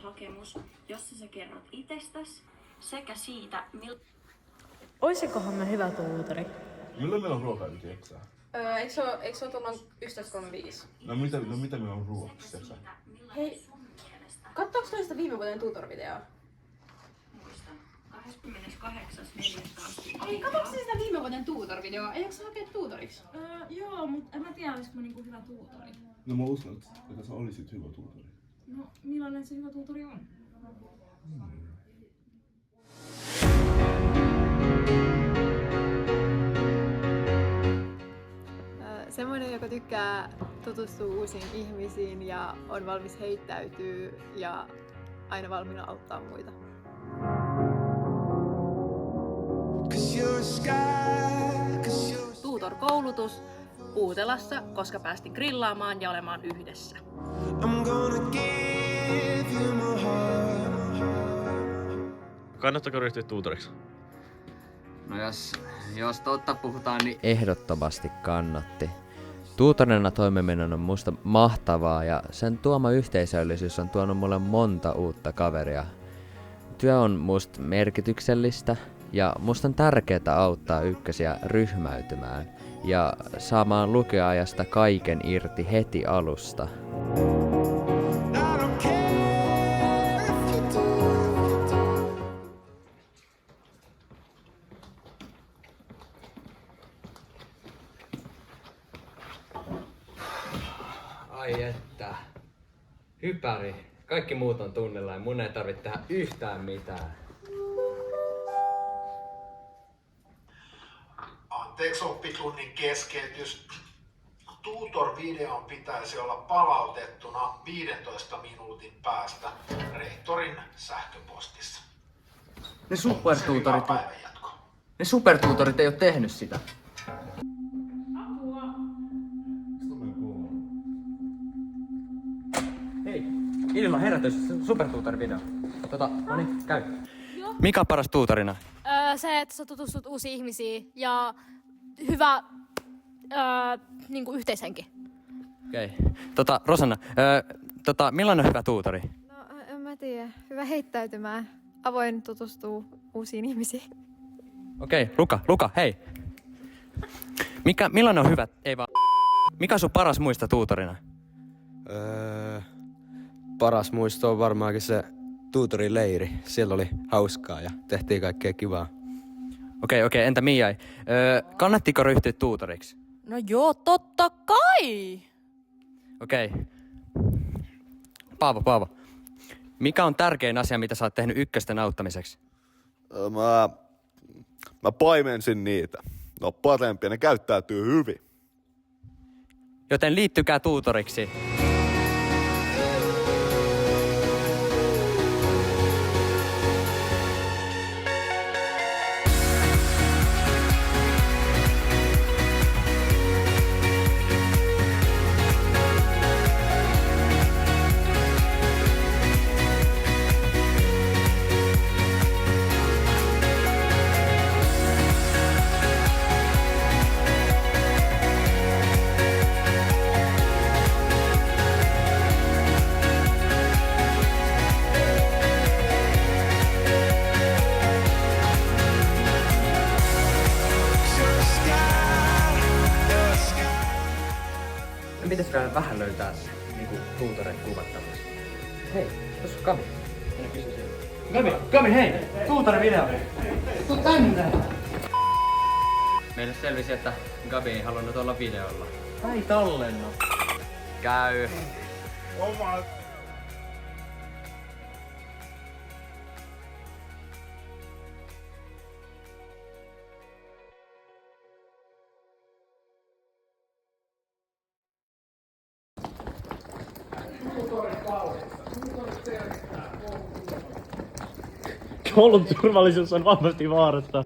hakemus, jossa sä kerrot itsestäsi sekä siitä, Oisikohan me hyvä tuutari? Milloin meillä on ruokailu, tiedätkö? Eikö se ole tullut 11.35? No mitä meillä on ruoaksi, tiedätkö? Hei, katsoks noista viime vuoden tutor-videoa? 28.4. Hei, katsoks sitä viime vuoden tutor-videoa? Eikö sä hakea tutoriksi? Joo, mutta en mä tiedä, olisiko mä niinku hyvä tuutori. No mä uskon, että sä olisit hyvä tuutori. No, millainen se hyvä tuutori on? Semmoinen, joka tykkää tutustua uusiin ihmisiin ja on valmis heittäytyä ja aina valmiina auttaa muita. Tutor-koulutus Puutelassa, koska päästin grillaamaan ja olemaan yhdessä. Kannattaako ryhtyä tuutoriksi? No jos totta puhutaan, niin Ehdottomasti kannatti. Tuutorina toimiminen on musta mahtavaa ja sen tuoma yhteisöllisyys on tuonut mulle monta uutta kaveria. Työ on musta merkityksellistä ja musta on tärkeää auttaa ykkösiä ryhmäytymään ja saamaan lukioajasta kaiken irti heti alusta. ai että. Hypäri. Kaikki muut on tunnilla ja mun ei tarvitse tehdä yhtään mitään. Anteeksi oppitunnin keskeytys. Tutor-videon pitäisi olla palautettuna 15 minuutin päästä rehtorin sähköpostissa. Ne supertuutorit ei oo tehnyt sitä. Hei, Ilma herätys, supertuutor-video. No niin, käy. Mikä on paras tuutorina? Se, että sä tutustut uusiin ihmisiin ja hyvä niinku yhteishenki. Okei. Rosanna, millainen on hyvä tuutori? No, en mä tiedä. Hyvä heittäytymään. Avoin tutustuu uusiin ihmisiin. Okei, Luka, hei. Millainen on hyvä, mikä on sun paras muista tuutorina? Paras muisto on varmaankin se tuutorileiri. Siellä oli hauskaa ja tehtiin kaikkea kivaa. Okei, entä Miai? Kannattiko ryhtyä tuutoriksi? No joo, totta kai! Okei. Paavo. Mikä on tärkein asia, mitä sä oot tehnyt ykkösten auttamiseksi? Mä paimensin niitä. Ne on parempia, ne käyttäytyy hyvin. Joten liittykää tuutoriksi. Pitäisikö vähän löytää niinku tuutoreita kuvattavaksi? Hei, tossa on Kami. Kami, hei! Tuutorivideo! Tuu tänne! Meille selvisi, että Gabi ei halunnut olla videolla. Ei tallenna. Käy. Koulun turvallisuus on vahvasti vaarassa.